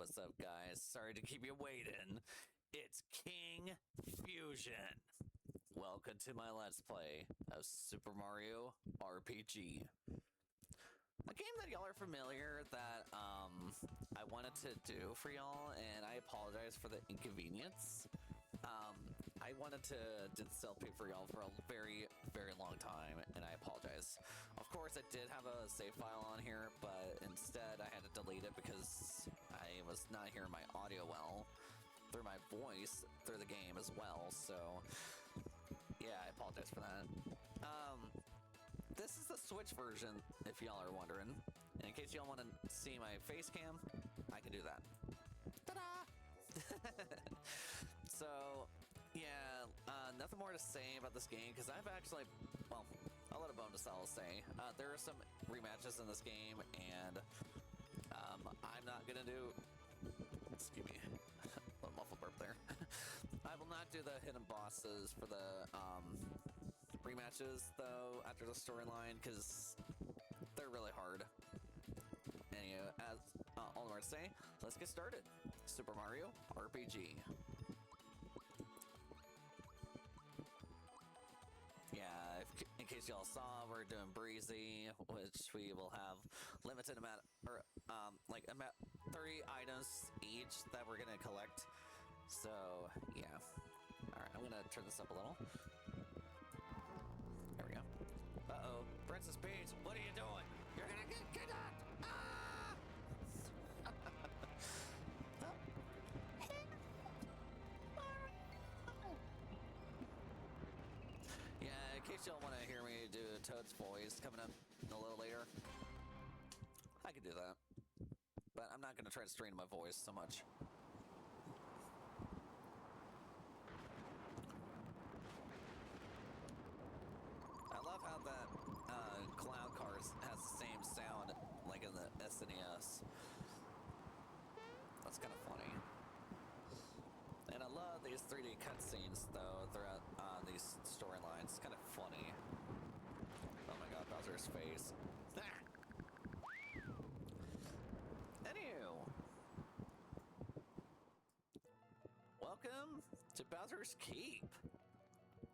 what's up, guys? Sorry to keep you waiting. It's King Fusion. Welcome to my Let's Play of Super Mario RPG. A game that y'all are familiar that I wanted to do for y'all, and I apologize for the inconvenience. I wanted to self-pay for y'all for a very, very long time, and I apologize. Of course, I did have a save file on here, but instead I had to delete it because I was not hearing my audio well through my voice through the game as well, so yeah, I apologize for that. This is the Switch version, if y'all are wondering. And in case y'all want to see my face cam, I can do that. Ta-da! So, yeah, nothing more to say about this game, because I've actually, well, I'll let a bonus I'll say. There are some rematches in this game, and I'm not going to do, excuse me, a little muffled burp there. I will not do the hidden bosses for the rematches, though, after the storyline, because they're really hard. Anyway, as all the more to say, let's get started. Super Mario RPG. Yeah, in case y'all saw, we're doing Breezy, which we will have limited amount, or like about 30 items each that we're gonna collect. So yeah. All right, I'm gonna turn this up a little. There we go. Uh-oh, Princess Peach, what are you doing? You're gonna get kidnapped! Ah! Oh. Yeah, in case y'all want to hear me do Toad's voice coming up a little later, I can do that. But I'm not going to try to strain my voice so much. I love how that Cloud Cars has the same sound like in the SNES. That's kind of funny. And I love these 3D cutscenes, though, throughout these storylines. It's kind of funny. Oh my god, Bowser's face. Anywho. Welcome to Bowser's Keep.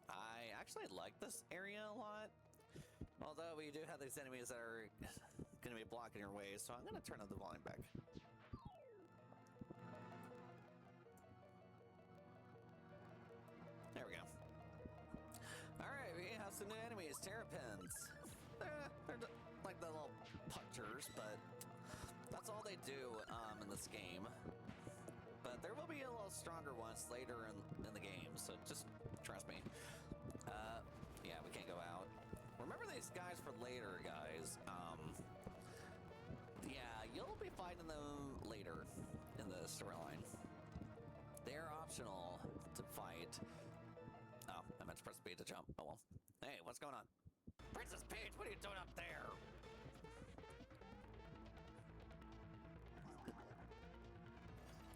I actually like this area a lot. Although we do have these enemies that are going to be blocking your way, so I'm going to turn up the volume back. There we go. Alright, we have some new enemies, Terrapins. They're like the little punchers, but that's all they do in this game. But there will be a little stronger ones later in the game, so just trust me. Yeah, we can't go out. Remember these guys for later, guys. Yeah, you'll be fighting them later in the storyline. They're optional to fight. Oh, I meant to press B to jump. Oh well. Hey, what's going on? Princess Peach, what are you doing up there?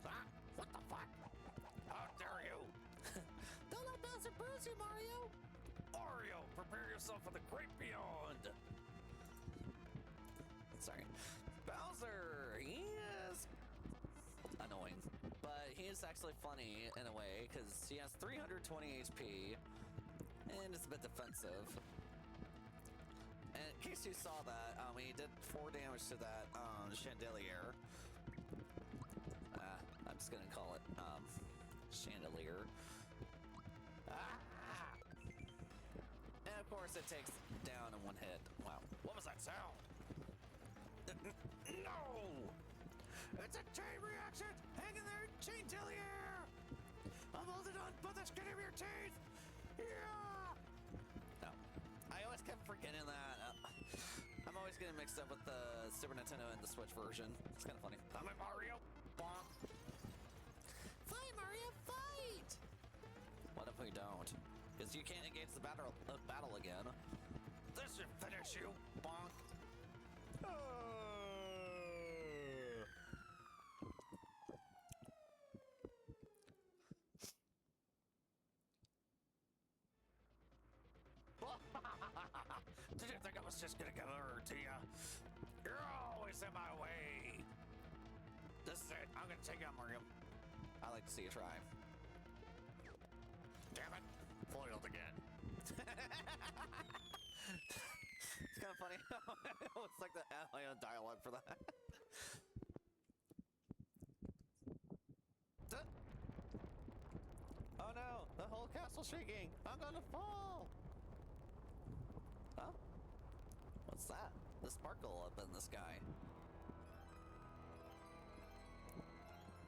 Ah, what the fuck? How dare you? Don't let Bowser bruise you, Mario! Mario, prepare yourself for the great beyond! Sorry. Bowser, he is annoying, but he is actually funny in a way because he has 320 HP and it's a bit defensive. And in case you saw that, he did 4 damage to that chandelier. I'm just gonna call it chandelier. Ah! And of course it takes down in 1 hit. Wow, what was that sound? No! It's a chain reaction! Hang in there, chandelier! I'm holding on by the skin of your teeth! Yeah! No. I always kept forgetting that. I'm always getting mixed up with the Super Nintendo and the Switch version. It's kind of funny. I'm at Mario! Bonk! Fight, Mario, fight! What if we don't? Because you can't engage the battle again. This should finish you, bonk! Did you think I was just gonna get over to you? You're always in my way. This is it. I'm gonna Take out Mario. I like to see you try. Damn it! Foiled again. It's kind of funny. It's like the dialogue for that. Oh no! The whole castle's shaking! I'm gonna fall! Huh? What's that? The sparkle up in the sky.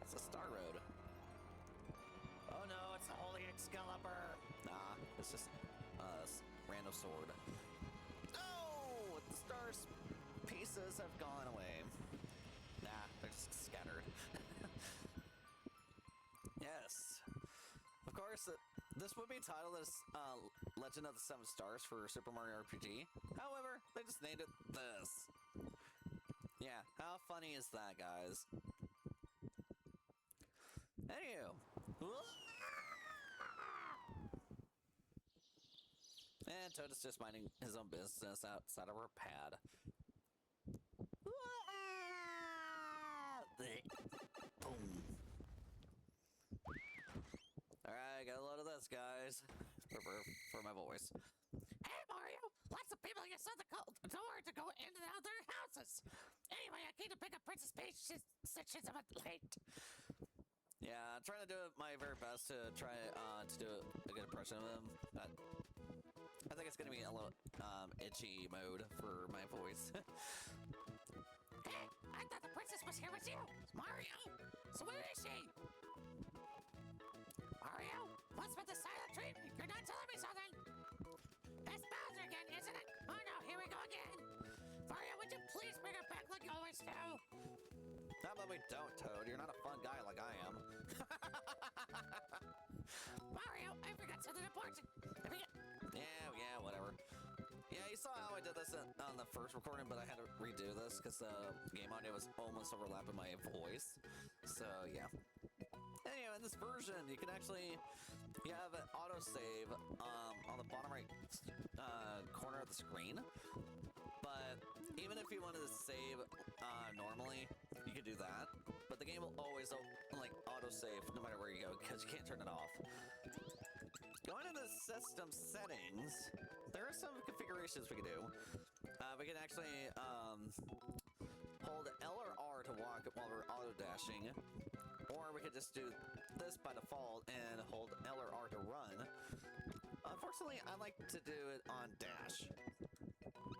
It's a Star Road. Oh no, it's the Holy Excalibur! Nah, it's just a random sword. No! The star's pieces have gone away. Nah, they're just scattered. Yes. Of course, this would be titled as Legend of the Seven Stars for Super Mario RPG. However, they just named it this. Yeah, how funny is that, guys? Anywho. And Toad is just minding his own business outside of her pad. Boom. Alright, got a load of this, guys. For my voice. Hey, Mario! Lots of people use the door to go in and out of their houses. Anyway, I came to pick up Princess Peach since she's a bit late. Yeah, I'm trying to do my very best to try to do a good impression of him. I think it's gonna be a little itchy mode for my voice. Hey, I thought the princess was here with you, Mario. So where is she? Mario, what's with the silent treatment? You're not telling me something. It's Bowser again, isn't it? Oh no, here we go again. Mario, would you please bring her back like you always do? Not that we don't, Toad. You're not a fun guy like I am. Mario, I forgot something important. Yeah, whatever. Yeah, you saw how I did this on the first recording, but I had to redo this because the game audio was almost overlapping my voice. So, yeah. Anyway, in this version, you can actually, you have an autosave on the bottom right corner of the screen. But even if you wanted to save normally, you could do that. But the game will always like autosave no matter where you go because you can't turn it off. Going into system settings, there are some configurations we can do. We can actually hold L or R to walk while we're auto-dashing. Or we could just do this by default and hold L or R to run. Unfortunately, I like to do it on dash.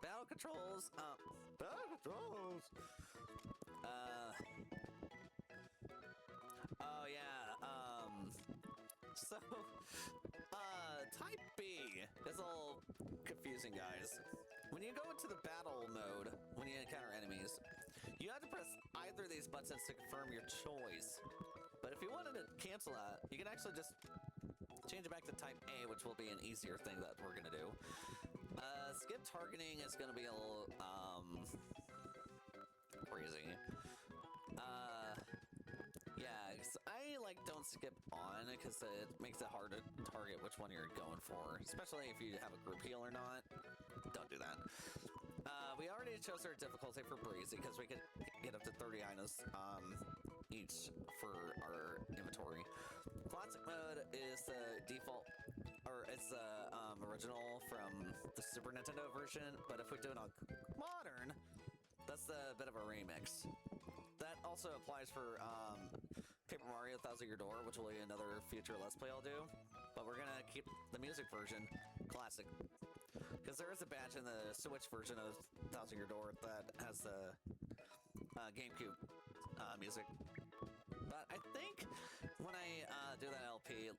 Battle controls, oh yeah, so, Type B is a little confusing, guys. When you go into the battle mode, when you encounter enemies, you have to press either of these buttons to confirm your choice. But if you wanted to cancel that, you can actually just change it back to Type A, which will be an easier thing that we're gonna do. Skip targeting is gonna be a little, crazy. Yeah, I don't skip on because it makes it hard to target which one you're going for, especially if you have a group heal or not. Don't do that. We already chose our difficulty for Breezy because we could get up to 30 items each for our inventory. Classic mode is the default, or it's the original from the Super Nintendo version, but if we do it on modern, that's a bit of a remix. That also applies for Paper Mario Thousand Year Door, which will be another future Let's Play I'll do. But we're gonna keep the music version classic. Because there is a badge in the Switch version of Thousand Year Door that has the GameCube music. But I think when I do that LP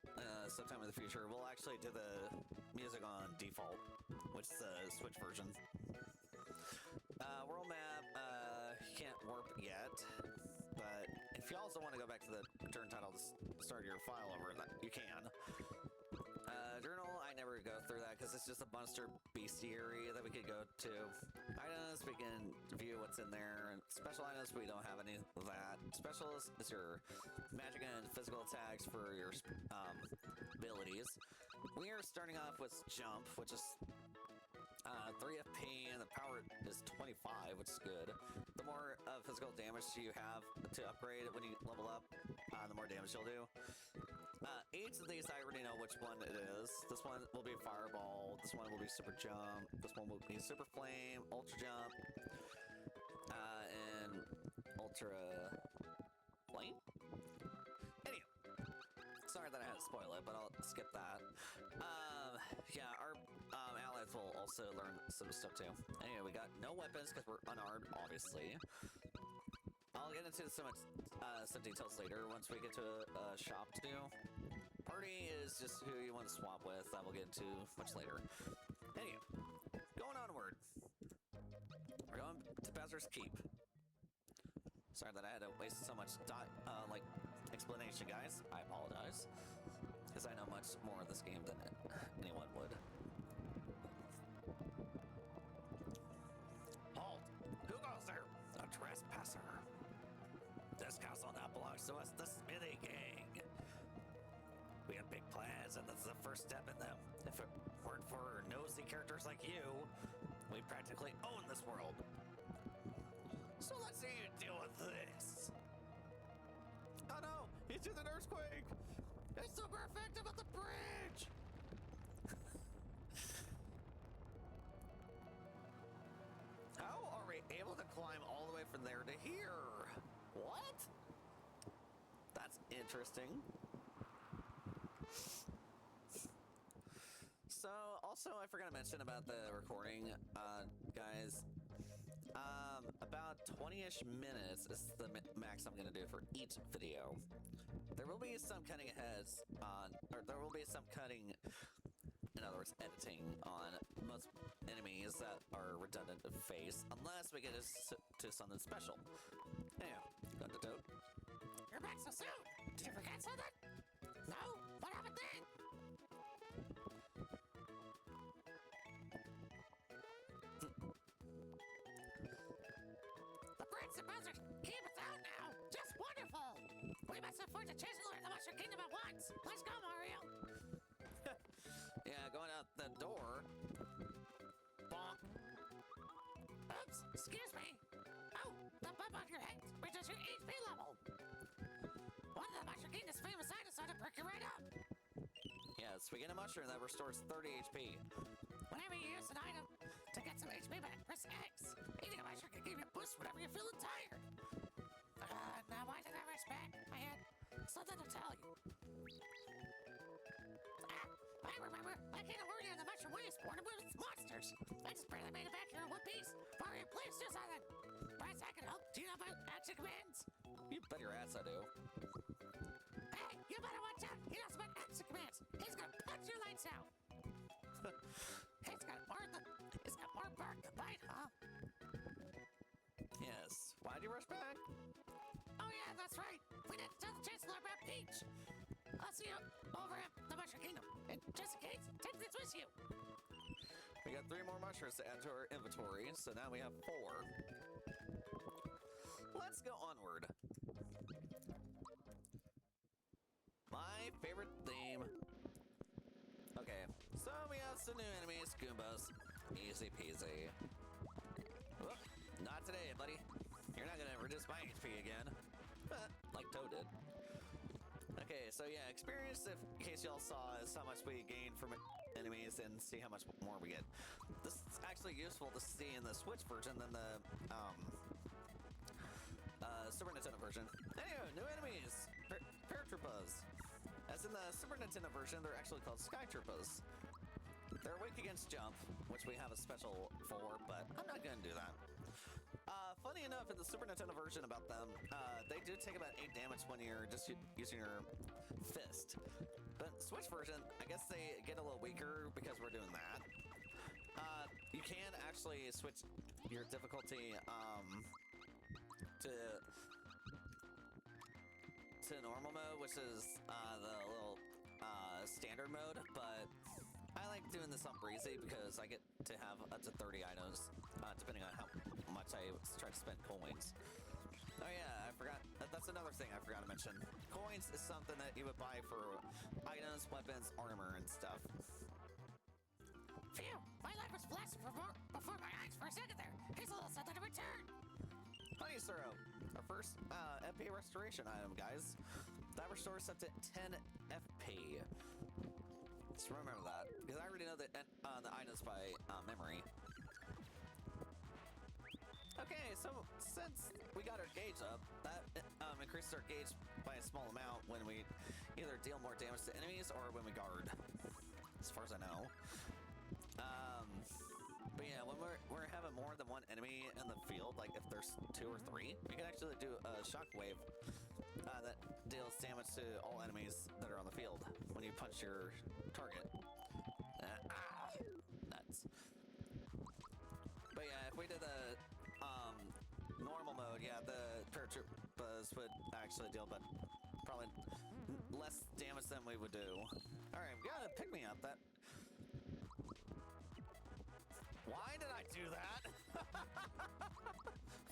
sometime in the future, we'll actually do the music on default, which is the Switch version. World map, can't warp yet, but if you also want to go back to the turn title to start your file over, you can. Journal, I never go through that because it's just a monster bestiary that we could go to. Items, we can view what's in there. And special items, we don't have any of that. Specials is your magic and physical attacks for your abilities. We are starting off with Jump, which is 3 FP, and the power is 25, which is good. The more physical damage you have to upgrade when you level up, the more damage you'll do. Each of these, I already know which one it is. This one will be Fireball, this one will be Super Jump, this one will be Super Flame, Ultra Jump, and Ultra Flame? Anyway, sorry that I had to spoil it, but I'll skip that. Yeah, our allies will also learn some stuff too. Anyway, we got no weapons because we're unarmed, obviously. I'll get into some details later once we get to a shop to do. Party is just who you want to swap with. That we'll get into much later. Anyway, going onward. We're going to Bowser's Keep. Sorry that I had to waste so much explanation, guys. I apologize, because I know much more of this game than anyone would. Halt! Who goes there? A trespasser. This castle now belongs to us, the Smithy Gang. We have big plans, and this is the first step in them. If it weren't for nosy characters like you, we practically own this world. So let's see you deal with this. Oh no! He's in an earthquake! It's super effective at the bridge! How are we able to climb all the way from there to here? What? That's interesting. So, also, I forgot to mention about the recording, guys. About 20-ish minutes is the max I'm going to do for each video. There will be some cutting aheads or there will be some cutting, in other words, editing on most enemies that are redundant to face, unless we get to something special. Anyhow, Toad. You're back so soon. Did you forget something? No? What happened then? The Prince and Bowser Keep is out now. Just wonderful. We must afford to chase and learn the Mushroom Kingdom at once. Let's go, Mario. Yeah, going out the door. Bonk. Oops, excuse me. Oh, the bump on your head reaches your HP level. One of the Mushroom Kingdom's famous items ought to perk you right up. Yes, we get a mushroom that restores 30 HP. Whenever you use an item to get some HP back, press X. Eating a mushroom can give you a boost whenever you're feeling tired. Now why did I rush back? I had something to tell you. I remember. I can't worry on the mushroom wasteborne with its monsters. I just barely made it back here in one piece. Mario, please do something. Bryce, I can help. Do you know about action commands? You bet your ass I do. Hey, you better watch out. He knows about action commands. He's gonna punch your lights out. He's got more bark to bite, huh? Yes. Why'd you rush back? Oh yeah, that's right. We didn't tell the Chancellor about Peach. I'll see you over at the Mushroom Kingdom. And just in case, take this with you. We got 3 more mushrooms to add to our inventory, so now we have 4. Let's go onward. My favorite theme. Okay, so we have some new enemies, Goombas. Easy peasy. Whoop, not today, buddy. You're not gonna reduce my HP again. Like Toad did. Okay, so yeah, experience, if, in case y'all saw, is how much we gain from enemies and see how much more we get. This is actually useful to see in the Switch version than the Super Nintendo version. Anyway, new enemies! Paratroopas. As in the Super Nintendo version, they're actually called Skytroopas. They're weak against jump, which we have a special for, but I'm not gonna do that. Funny enough, in the Super Nintendo version about them, they do take about 8 damage when you're just using your fist. But Switch version, I guess they get a little weaker because we're doing that. You can actually switch your difficulty to normal mode, which is the little standard mode, but I like doing this on breezy because I get to have up to 30 items, depending on how much I try to spend coins. Oh yeah, I forgot. That's another thing I forgot to mention. Coins is something that you would buy for items, weapons, armor, and stuff. Phew, my My life was flashing before my eyes for a second there. Here's a little something to return. Honey Syrup, our first FP restoration item, guys. That restores up to 10 FP. Just remember that, because I already know the items by memory. Okay, so since we got our gauge up, that increases our gauge by a small amount when we either deal more damage to enemies or when we guard, as far as I know. But yeah, when we're having more than one enemy in the field, like if there's 2 or 3, you can actually do a shockwave that deals damage to all enemies that are on the field when you punch your target. Nuts. But yeah, if we did the normal mode, yeah, the paratroopers would actually deal, but probably less damage than we would do. All right, we gotta pick me up. That. Why did I do that?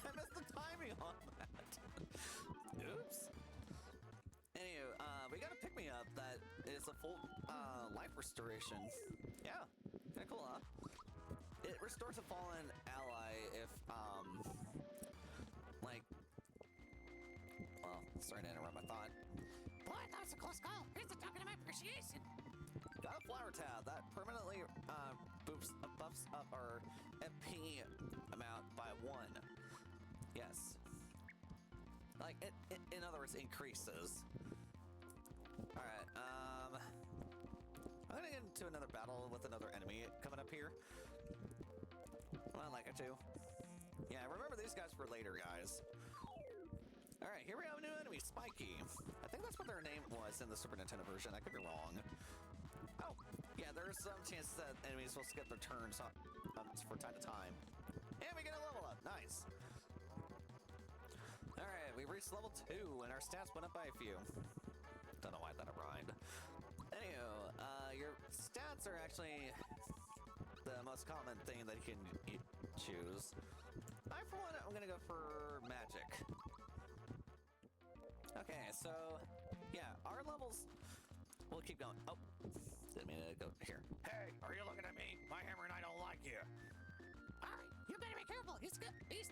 I missed the timing on that. Oops. Anyway, we got a pick me up that is a full life restoration. Yeah, kinda cool, huh? It restores a fallen ally if like, well, sorry to interrupt my thought. Boy, that was a close call. Here's the token of my appreciation. Got a flower tab that permanently buffs up our FP amount by 1. Yes. Like, it in other words, increases. Alright, I'm gonna get into another battle with another enemy coming up here. Well, like I do. Yeah, remember these guys for later, guys. Alright, here we have a new enemy, Spiky. I think that's what their name was in the Super Nintendo version. I could be wrong. Oh, yeah, there's some chances that enemies will skip their turns for time to time. And we get a level up. Nice. Alright, we reached level 2, and our stats went up by a few. Don't know why that rhymed. Anywho, your stats are actually the most common thing that you can choose. I, for one, I'm gonna go for magic. Okay, so, yeah, our levels... We'll keep going. Oh, didn't mean to go here. Hey, are you looking at me? My hammer and I don't like you. Alright, you better be careful. He's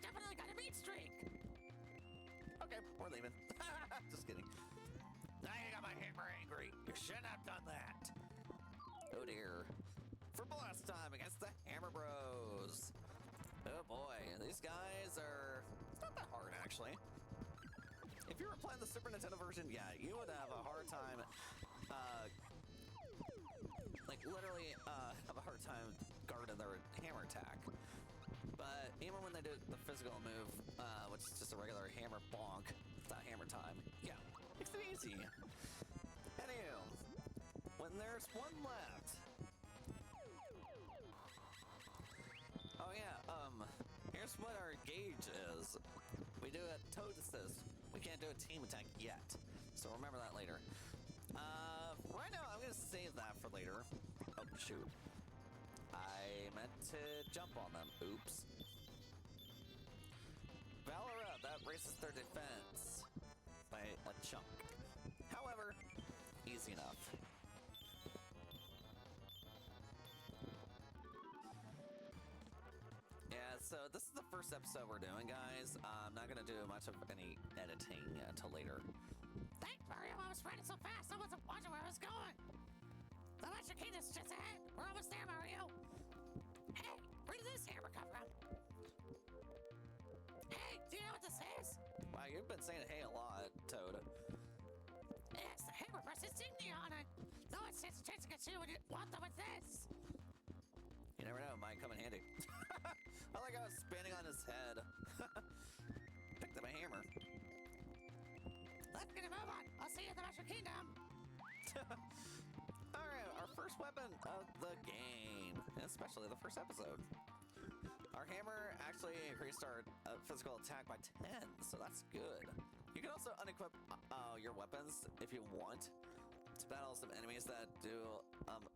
definitely got a meat streak. Okay, we're leaving. Just kidding. Now you got my hammer angry. You shouldn't have done that. Oh dear. For blast time against the Hammer Bros. Oh boy, these guys are... It's not that hard, actually. If you were playing the Super Nintendo version, yeah, you would have a hard time... like, literally have a hard time guarding their hammer attack. But even when they do the physical move, which is just a regular hammer bonk without hammer time, yeah, makes it easy. Anywho, when there's one left... Oh yeah, here's what our gauge is. We do a toad assist. We can't do a team attack yet, so remember that later. Right now, I'm gonna save that for later. Oh, shoot. I meant to jump on them. Oops. Valora, that raises their defense by a chunk. However, easy enough. Yeah, so this is the first episode we're doing, guys. I'm not gonna do much of any editing until later. Thanks, Mario. I was running so fast, I wasn't watching where I was going. The Electric Kingdom's just ahead. We're almost there, Mario. Hey, where did this hammer come from? Hey, do you know what this is? Wow, you've been saying hey a lot, Toad. It's the Hammer Press insignia on it. No one stands a chance against you when you want them with this. You never know, it might come in handy. I like how it's spinning on his head. Picked up a hammer. Let's get a move on. I'll see you in the Electric Kingdom. Alright, our first weapon of the game, especially the first episode. Our hammer actually increased our physical attack by 10, so that's good. You can also unequip your weapons if you want to battle some enemies that do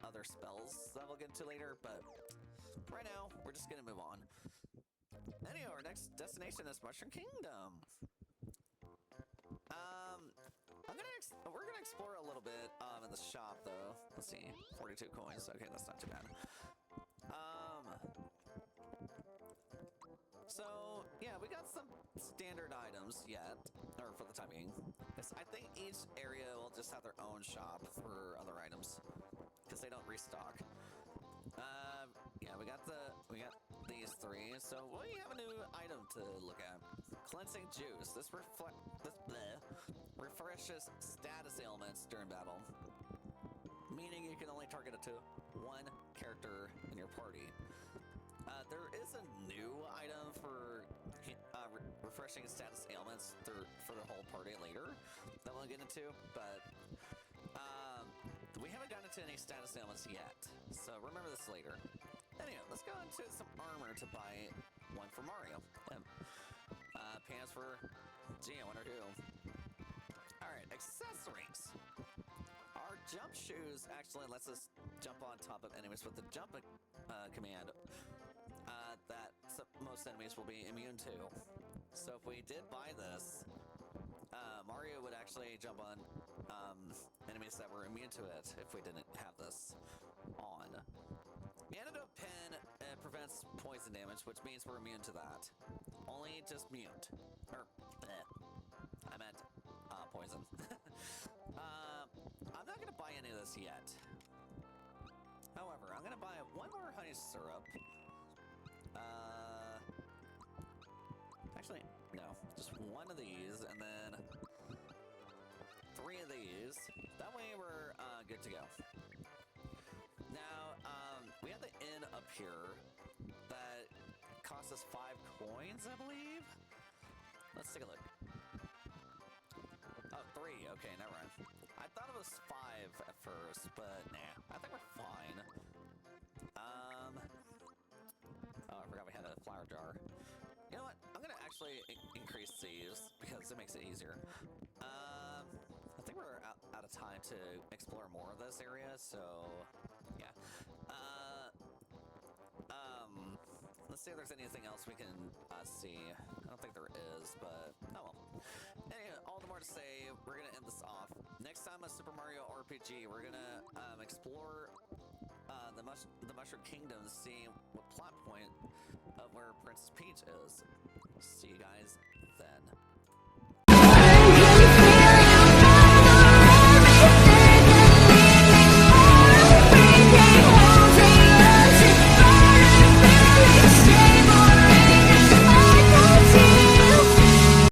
other spells that we'll get into later, but right now, we're just gonna move on. Anyway, our next destination is Mushroom Kingdom. We're gonna explore a little bit in the shop, though. Let's see, 42 coins. Okay, that's not too bad. standard items yet, or for the time being. 'Cause I think each area will just have their own shop for other items, because they don't restock. Yeah, we got these three. So we have a new item to look at. Cleansing juice. This refreshes status ailments during battle, meaning you can only target it to one character in your party. There is a new item for refreshing status ailments for the whole party later that we'll get into, but we haven't gotten into any status ailments yet, so remember this later. Anyway, let's go into some armor to buy one for Mario. Pants for G, I wonder who. Alright, accessories. Our jump shoes actually lets us jump on top of enemies with the jump command that most enemies will be immune to. So if we did buy this, Mario would actually jump on enemies that were immune to it if we didn't have this on. Antidote pen prevents poison damage, which means we're immune to that. Only just mute. Or, I meant poison. I'm not gonna buy any of this yet. However, I'm gonna buy one more honey syrup. Actually, no, just one of these, and then three of these. That way we're good to go. Now, we have the inn up here that costs us 5 coins, I believe. Let's take a look. Oh, 3. Okay, never mind. I thought it was 5 at first, but nah, I think we're fine. Oh, I forgot we had a flower jar. You know what? I'm gonna actually increase these because it makes it easier. I think we're out of time to explore more of this area, so yeah. Let's see if there's anything else we can see. I don't think there is, but oh well. Anyway, all the more to say, we're gonna end this off. Next time on Super Mario RPG, we're gonna explore the Mushroom Kingdom to see what plot point of where Princess Peach is. See you guys then.